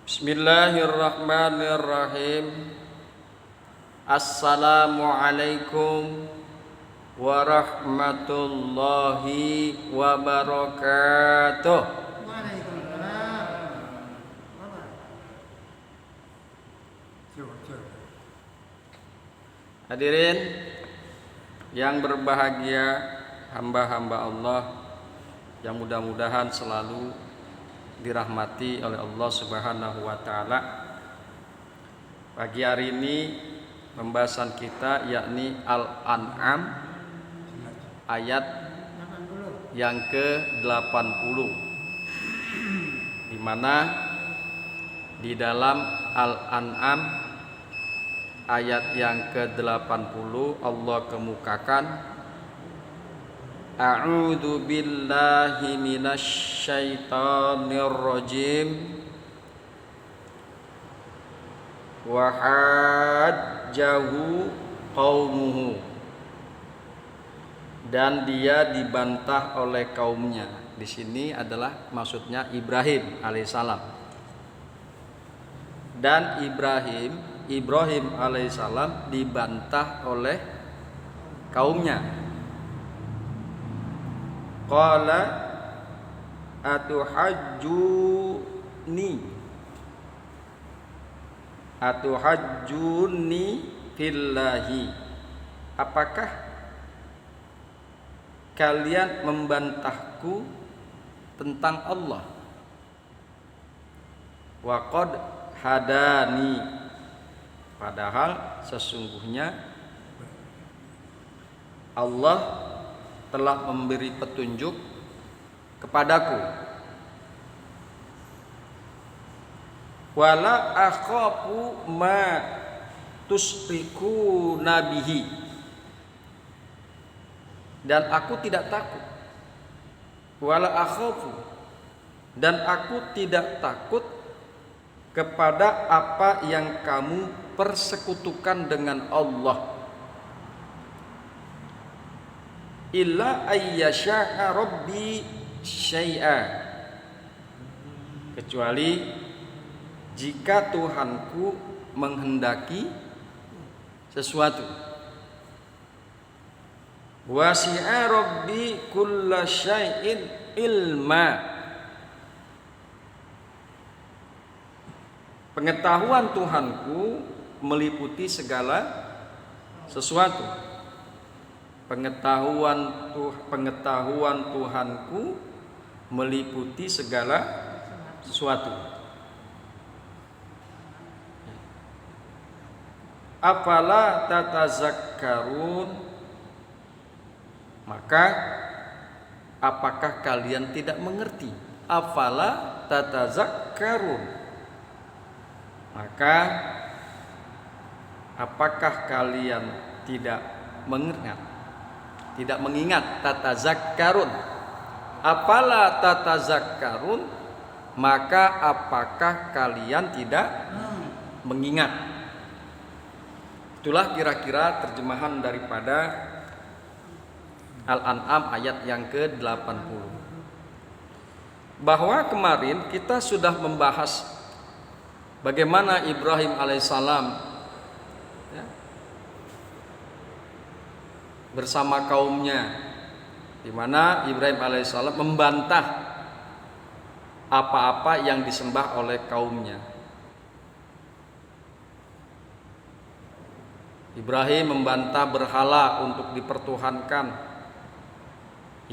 Bismillahirrahmanirrahim. Assalamualaikum warahmatullahi wabarakatuh. Hadirin yang berbahagia, hamba-hamba Allah yang mudah-mudahan selalu dirahmati oleh Allah Subhanahu wa taala. Pagi hari ini pembahasan kita yakni Al-An'am ayat yang ke-80, di mana di dalam Al-An'am ayat yang ke-80 Allah kemukakan, A'udzu billahi minasy syaithanir rajim wa hajjahu qaumuhu, dan dia dibantah oleh kaumnya. Di sini adalah maksudnya Ibrahim alaihissalam. Dan Ibrahim alaihissalam dibantah oleh kaumnya. Qala atuhajjuni fillahi, apakah kalian membantahku tentang Allah? Wa qad hadani, padahal sesungguhnya Allah telah memberi petunjuk kepadaku. Wala akhafu ma tusriku nabihi, dan aku tidak takut. Wala akhafu, dan aku tidak takut kepada apa yang kamu persekutukan dengan Allah. Illa ayyasha'a rabbi syai'a, kecuali jika Tuhanku menghendaki sesuatu. Wasi'a rabbi kulla syai'in ilma, pengetahuan Tuhanku meliputi segala sesuatu. Pengetahuan Tuhanku meliputi segala sesuatu. Afala tatazakkarun, maka apakah kalian tidak mengerti? Afala tatazakkarun, maka apakah kalian tidak mengingat? Tidak mengingat. Tatazakkarun, apala tatazakkarun, maka apakah kalian tidak mengingat? Itulah kira-kira terjemahan daripada Al-An'am ayat yang ke-80. Bahwa kemarin kita sudah membahas bagaimana Ibrahim alaihissalam bersama kaumnya, di mana Ibrahim alaihissalam membantah apa-apa yang disembah oleh kaumnya. Ibrahim membantah berhala untuk dipertuhankan.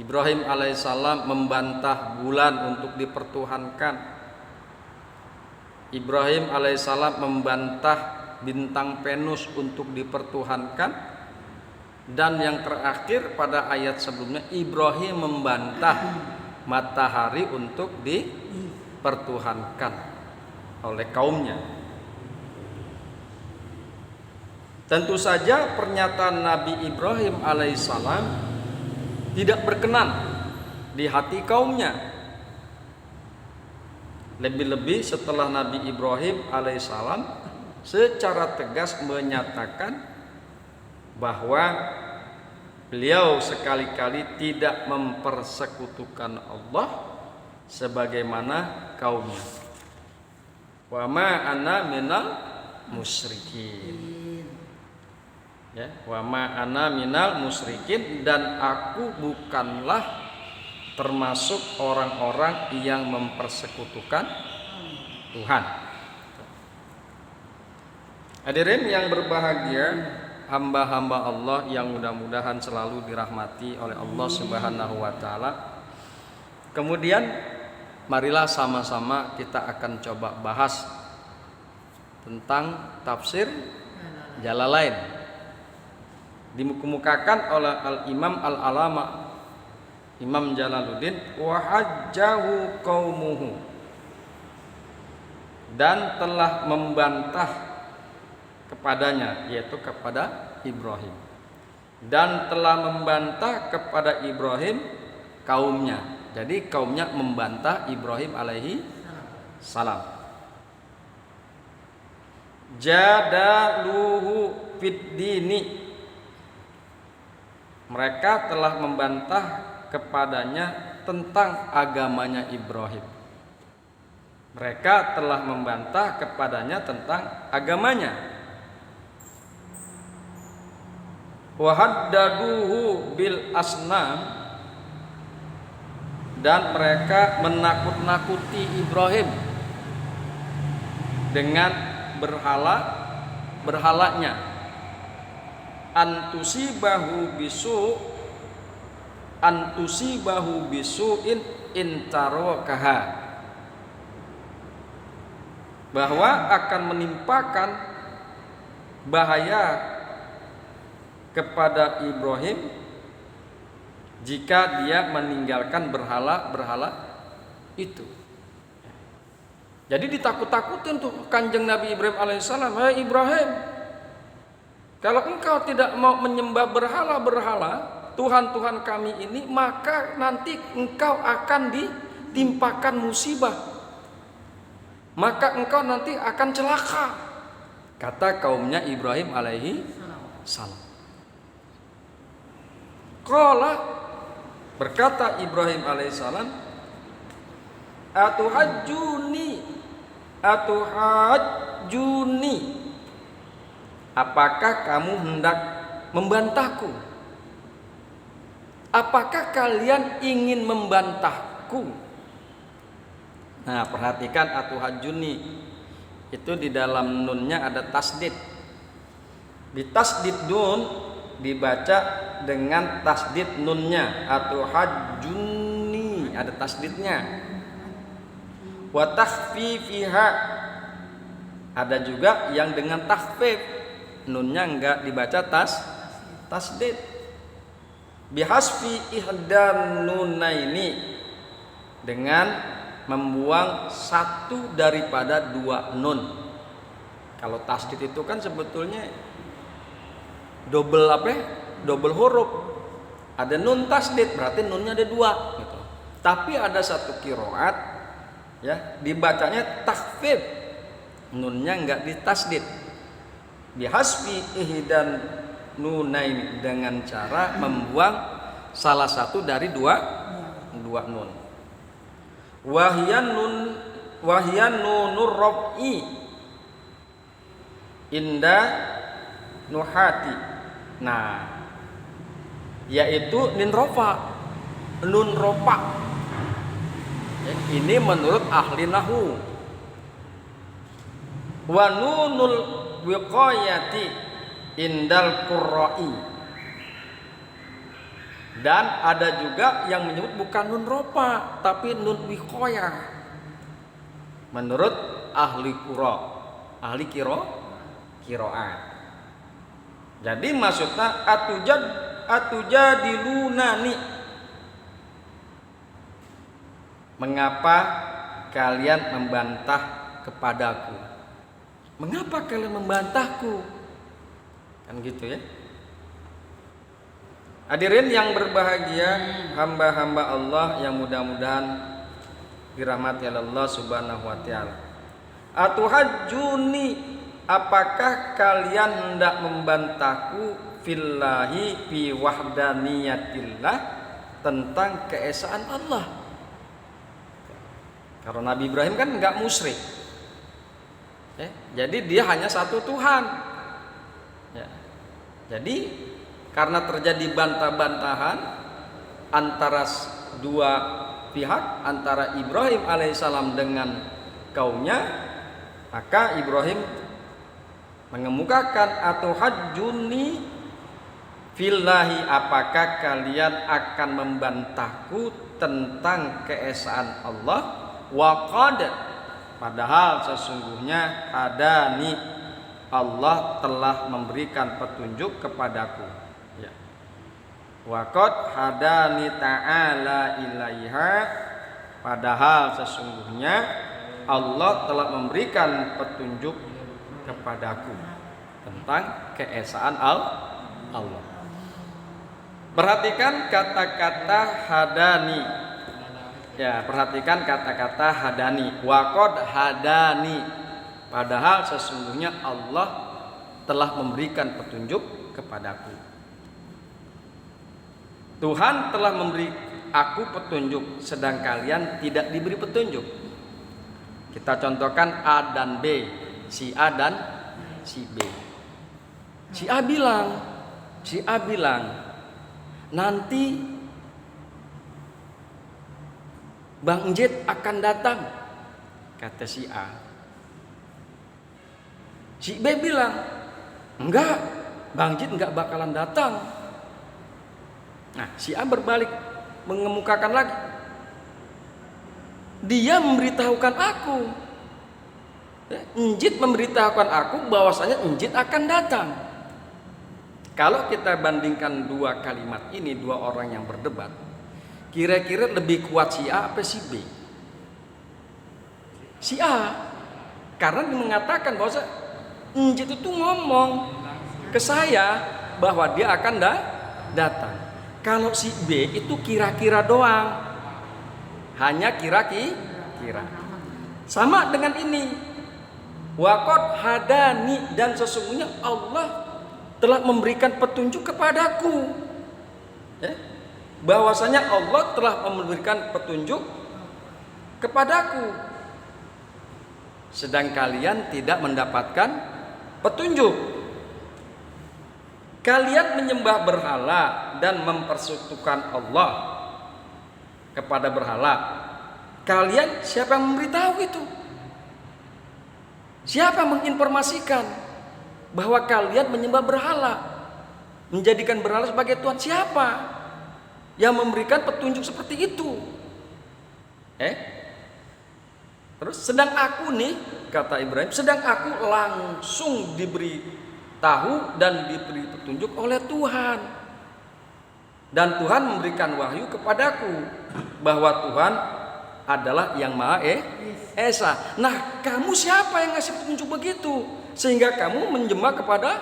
Ibrahim alaihissalam membantah bulan untuk dipertuhankan. Ibrahim alaihissalam membantah bintang Venus untuk dipertuhankan. Dan yang terakhir pada ayat sebelumnya, Ibrahim membantah matahari untuk dipertuhankan oleh kaumnya. Tentu saja pernyataan Nabi Ibrahim alaihissalam tidak berkenan di hati kaumnya. Lebih-lebih setelah Nabi Ibrahim alaihissalam secara tegas menyatakan bahwa beliau sekali-kali tidak mempersekutukan Allah sebagaimana kaumnya. Wa ma ana minal musyrikin. Ya, wa ma ana minal musyrikin, dan aku bukanlah termasuk orang-orang yang mempersekutukan Tuhan. Hadirin yang berbahagia, hamba-hamba Allah yang mudah-mudahan selalu dirahmati oleh Allah Subhanahu wa taala. Kemudian marilah sama-sama kita akan coba bahas tentang tafsir Jalalain. Dikemukakan oleh Al-Imam Al-Alama Imam Jalaluddin, wa hajjahu qaumuhu, dan telah membantah kepadanya, yaitu kepada Ibrahim, dan telah membantah kepada Ibrahim kaumnya. Jadi kaumnya membantah Ibrahim alaihi salam. Jadaluhu fid dini, mereka telah membantah kepadanya tentang agamanya Ibrahim. Mereka telah membantah kepadanya tentang agamanya. Wa haddaduhu bil asnam, dan mereka menakut-nakuti Ibrahim dengan berhalanya. Antusibahu bisu'in intarokaha, bahwa akan menimpakan bahaya kepada Ibrahim jika dia meninggalkan berhala-berhala itu. Jadi ditakut-takutin tuh Kanjeng Nabi Ibrahim alaihissalam. Hai Ibrahim, kalau engkau tidak mau menyembah berhala-berhala, Tuhan-Tuhan kami ini, maka nanti engkau akan ditimpakan musibah. Maka engkau nanti akan celaka, kata kaumnya Ibrahim alaihi salam. Qala, berkata Ibrahim alaihi salam, atuhajjuni, apakah kamu hendak membantahku? Apakah kalian ingin membantahku? Nah, perhatikan atuhajjuni itu di dalam nunnya ada tasdid. Di tasdid nun dibaca dengan tasdid nunnya, atuhajjuni ada tasdidnya. Wa takhfifiha, ada juga yang dengan takhfif, nunnya enggak dibaca tasdid. Bihasfi ihdan nunaini, dengan membuang satu daripada dua nun. Kalau tasdid itu kan sebetulnya double huruf. Ada nun tasdid, berarti nunnya ada dua gitu. Tapi ada satu qiraat ya dibacanya takhfif, nunnya enggak ditasdid. Bihasfi ihdan nunaini, dengan cara membuang salah satu dari dua nun. Wahyan nunur rab'i inda nuhati. Nah, yaitu nun rofa. Ini menurut ahli nahwu. Wa nunul wiqayati indal qurra'i, dan ada juga yang menyebut bukan nun rofa tapi nun wiqayah menurut ahli qiraat. Jadi maksudnya atujadilunani, mengapa kalian membantah kepadaku? Mengapa kalian membantahku? Kan gitu ya. Hadirin yang berbahagia, hamba-hamba Allah yang mudah-mudahan dirahmati Allah Subhanahu wa taala. Atuhajjuni, apakah kalian hendak membantahku fillahi fi wahdaniyatillah, tentang keesaan Allah? Karena Nabi Ibrahim kan enggak musyrik. Jadi dia hanya satu Tuhan. Ya. Jadi karena terjadi bantah-bantahan antara dua pihak, antara Ibrahim alaihissalam dengan kaumnya, maka Ibrahim mengemukakan atau hajjuni fillahi, apakah kalian akan membantahku tentang keesaan Allah, waqad, padahal sesungguhnya hadani, Allah telah memberikan petunjuk kepadaku. Ya. Waqad hadani ta'ala ilaiha, padahal sesungguhnya Allah telah memberikan petunjuk kepadaku tentang keesaan Allah. Perhatikan kata-kata hadani. Ya, perhatikan kata-kata hadani. Waqad hadani, padahal sesungguhnya Allah telah memberikan petunjuk kepadaku. Tuhan telah memberi aku petunjuk, sedang kalian tidak diberi petunjuk. Kita contohkan A dan B, si A dan si B. Si A bilang, nanti Bang Njit akan datang, kata si A. Si B bilang, enggak, Bang Njit enggak bakalan datang. Nah, si A berbalik mengemukakan lagi, dia memberitahukan aku, Njit memberitahukan aku bahwasanya Njit akan datang. Kalau kita bandingkan dua kalimat ini, dua orang yang berdebat, kira-kira lebih kuat si A apa si B? Si A, karena dia mengatakan bahwa Njit itu ngomong ke saya bahwa dia akan datang. Kalau si B itu kira-kira doang, hanya kira-kira. Sama dengan ini, waqad hadani, dan sesungguhnya Allah telah memberikan petunjuk kepadaku. Bahwasanya Allah telah memberikan petunjuk kepadaku, sedang kalian tidak mendapatkan petunjuk. Kalian menyembah berhala dan mempersekutukan Allah kepada berhala. Kalian siapa yang memberitahu itu? Siapa yang menginformasikan bahwa kalian menyembah berhala, menjadikan berhala sebagai Tuhan? Siapa yang memberikan petunjuk seperti itu? Terus sedang aku nih, kata Ibrahim, sedang aku langsung diberi tahu dan diberi petunjuk oleh Tuhan, dan Tuhan memberikan wahyu kepadaku bahwa Tuhan adalah yang Maha Esa. Nah, kamu siapa yang ngasih petunjuk begitu sehingga kamu menyembah kepada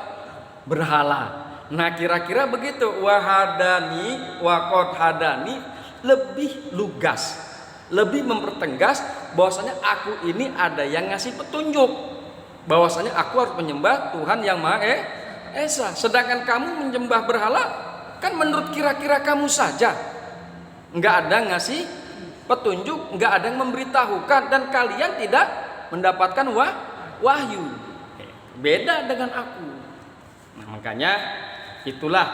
berhala? Nah, kira-kira begitu. Wahadani, waqad hadani lebih lugas, lebih mempertegas bahwasanya aku ini ada yang ngasih petunjuk, bahwasanya aku harus menyembah Tuhan yang Maha Esa. Sedangkan kamu menyembah berhala kan menurut kira-kira kamu saja, nggak ada ngasih petunjuk, nggak ada yang memberitahukan, dan kalian tidak mendapatkan wahyu. Beda dengan aku. Nah, makanya itulah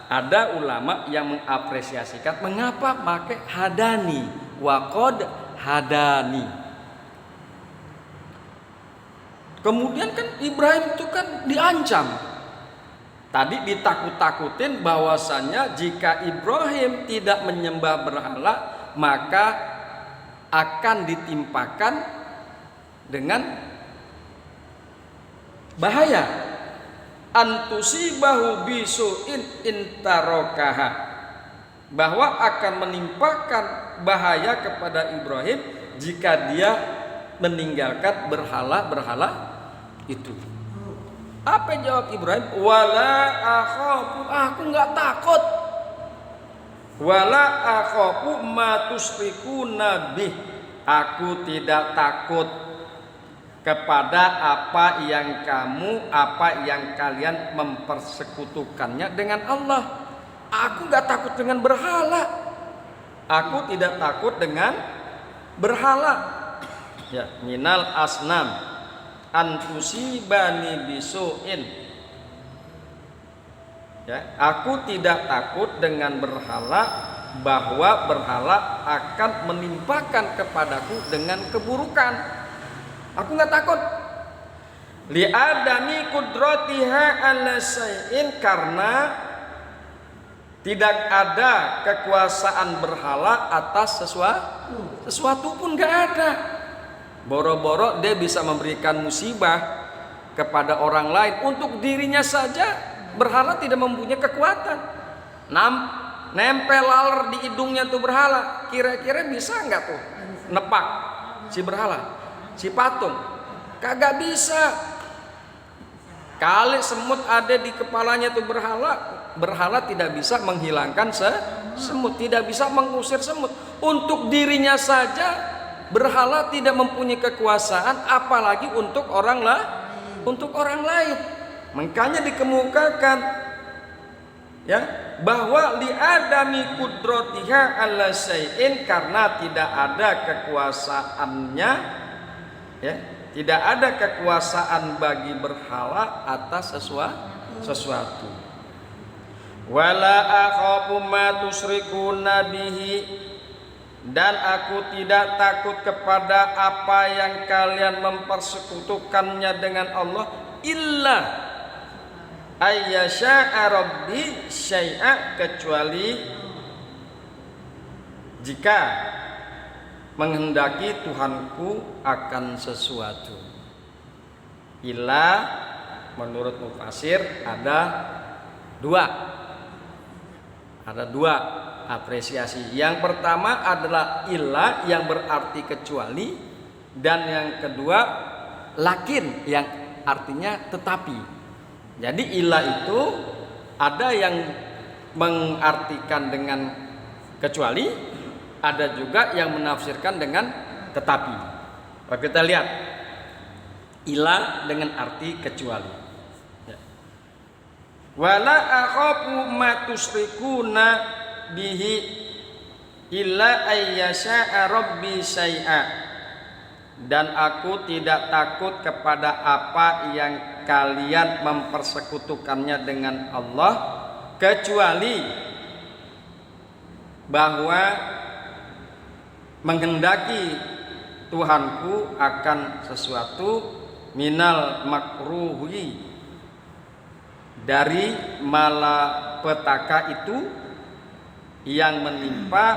ada ulama yang mengapresiasikan mengapa pakai hadani, waqad hadani. Kemudian kan Ibrahim itu kan diancam. Tadi ditakut-takutin bahwasanya jika Ibrahim tidak menyembah berhala, maka akan ditimpakan dengan bahaya. Antusibahu bisu'in intarokaha, bahwa akan menimpakan bahaya kepada Ibrahim jika dia meninggalkan berhala-berhala itu. Apa yang jawab Ibrahim? Wala akhafu, aku nggak takut. Wala akhafu ma tusyrikuna bih, aku tidak takut kepada apa yang kalian mempersekutukannya dengan Allah. Aku nggak takut dengan berhala. Aku tidak takut dengan berhala. Ya, minal asnam, antusibani bisuin. Ya, aku tidak takut dengan berhala, bahwa berhala akan menimpakan kepadaku dengan keburukan. Aku nggak takut. Li'adami kudratiha ala syai'in, karena tidak ada kekuasaan berhala atas sesuatu pun nggak ada. Boro-boro dia bisa memberikan musibah kepada orang lain, untuk dirinya saja berhala tidak mempunyai kekuatan. Nempel laler di hidungnya tuh berhala, kira-kira bisa nggak tuh nepak si berhala, si patung? Kagak bisa. Kali semut ada di kepalanya tuh berhala tidak bisa menghilangkan semut, tidak bisa mengusir semut. Untuk dirinya saja berhala tidak mempunyai kekuasaan, apalagi untuk orang lain. Makanya dikemukakan, ya, bahwa li'adami kudratiha ala syai'in, karena tidak ada kekuasaannya, ya, tidak ada kekuasaan bagi berhala atas sesuatu. Wala akhafu ma tusyrikuna bihi, dan aku tidak takut kepada apa yang kalian mempersekutukannya dengan Allah, illa ayyasha'a rabbi syai'a, kecuali jika menghendaki Tuhanku akan sesuatu. Illa menurut mufasir ada dua apresiasi. Yang pertama adalah illa yang berarti kecuali, dan yang kedua lakin yang artinya tetapi. Jadi illa itu ada yang mengartikan dengan kecuali, ada juga yang menafsirkan dengan tetapi. Kalau kita lihat illa dengan arti kecuali. Wala akhafu ma tusyrikuna bihi illa ayyasha'a rabbi syai'a, dan aku tidak takut kepada apa yang kalian mempersekutukannya dengan Allah, kecuali bahwa menghendaki Tuhanku akan sesuatu minal makruhi, dari malapetaka itu yang menimpa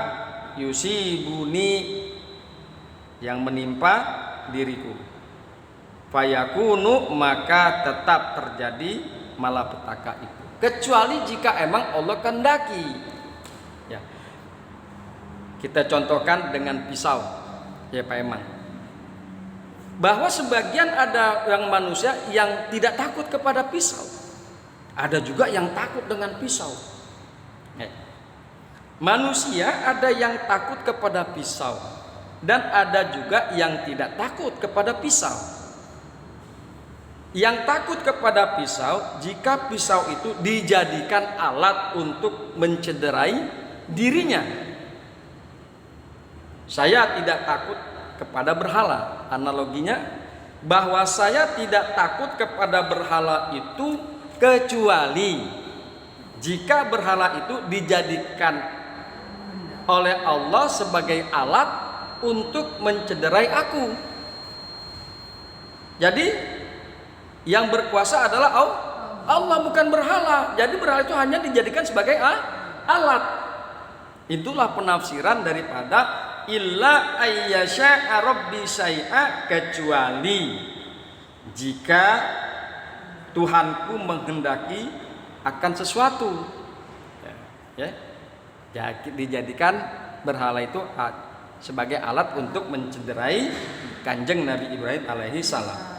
yusibuni, yang menimpa diriku. Fayakunu, maka tetap terjadi malapetaka itu, kecuali jika emang Allah kehendaki. Ya. Kita contohkan dengan pisau, ya Pak Eman. Bahwa sebagian ada yang manusia yang tidak takut kepada pisau, ada juga yang takut dengan pisau. Manusia ada yang takut kepada pisau, dan ada juga yang tidak takut kepada pisau. Yang takut kepada pisau, jika pisau itu dijadikan alat untuk mencederai dirinya. Saya tidak takut kepada berhala. Analoginya, bahwa saya tidak takut kepada berhala itu kecuali jika berhala itu dijadikan oleh Allah sebagai alat untuk mencederai aku. Jadi yang berkuasa adalah Allah, bukan berhala. Jadi berhala itu hanya dijadikan sebagai alat. Itulah penafsiran daripada illa ayyasha'a rabbi syai'a, kecuali jika Tuhanku menghendaki akan sesuatu. Ya. Dijadikan berhala itu sebagai alat untuk mencederai Kanjeng Nabi Ibrahim alaihi salam.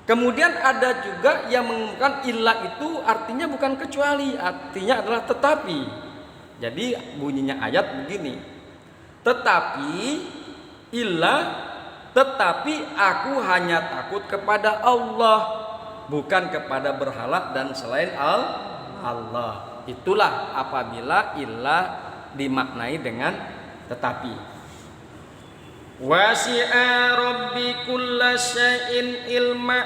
Kemudian ada juga yang mengumumkan illa itu artinya bukan kecuali, artinya adalah tetapi. Jadi bunyinya ayat begini: tetapi illa, tetapi aku hanya takut kepada Allah, bukan kepada berhala dan selain Allah. Itulah apabila illa dimaknai dengan tetapi. Wasi'a rabbi kulla syai'in ilma,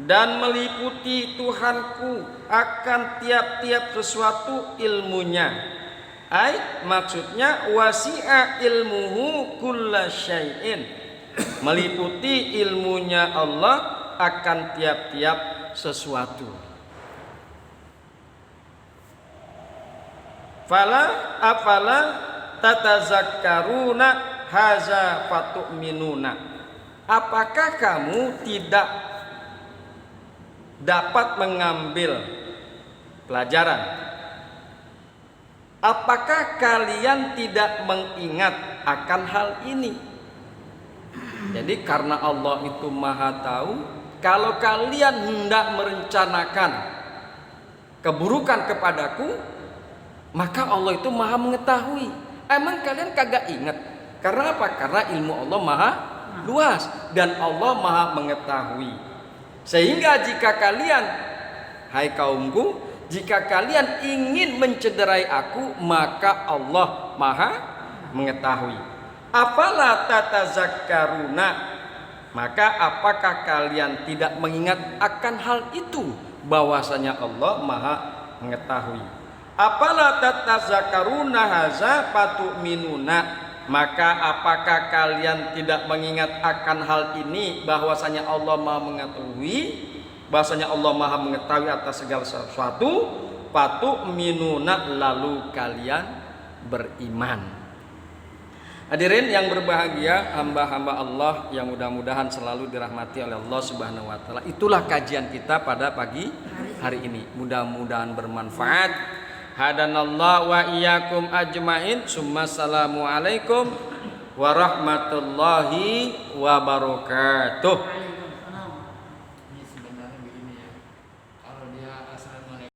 dan meliputi Tuhanku akan tiap-tiap sesuatu ilmunya. Maksudnya wasi'a ilmuhu kulla syai'in, meliputi ilmunya Allah akan tiap-tiap sesuatu. Afala tatazakkaruna haza fatu'minuna. Apakah kamu tidak dapat mengambil pelajaran? Apakah kalian tidak mengingat akan hal ini? Jadi karena Allah itu Maha tahu, kalau kalian hendak merencanakan keburukan kepadaku, maka Allah itu Maha mengetahui. Emang kalian kagak ingat? Karena apa? Karena ilmu Allah Maha luas dan Allah Maha mengetahui. Sehingga jika kalian, hai kaumku, jika kalian ingin mencederai aku, maka Allah Maha mengetahui. Afala tatazakkaruna, maka apakah kalian tidak mengingat akan hal itu, bahwasanya Allah Maha mengetahui. Afala tatazakkaruna haza fatu'minuna, maka apakah kalian tidak mengingat akan hal ini, bahwasanya Allah Maha mengetahui, bahwasanya Allah Maha mengetahui atas segala sesuatu, fatu'minuna, lalu kalian beriman. Hadirin yang berbahagia, hamba-hamba Allah yang mudah-mudahan selalu dirahmati oleh Allah Subhanahu wa taala. Itulah kajian kita pada pagi hari ini. Mudah-mudahan bermanfaat. Hadanallahu wa iyyakum ajmain. Assalamu alaikum warahmatullahi wabarakatuh.